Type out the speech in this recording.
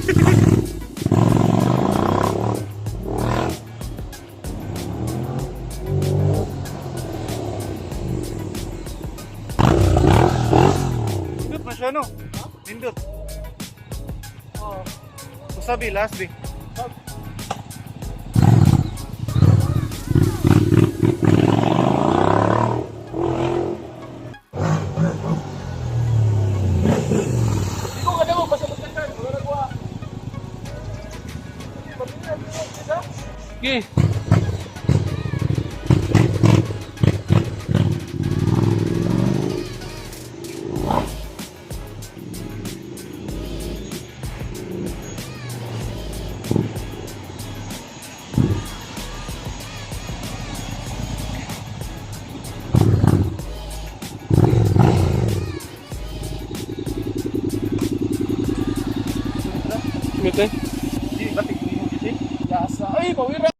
Nindot na siya, no? Nindot. Oo. Sabi, last day. Ikaw ka daw, basta magkankan. Wala na kuha. Okay. Mete. Di, batik mo yung kasi. Yasa. Ay, pawira.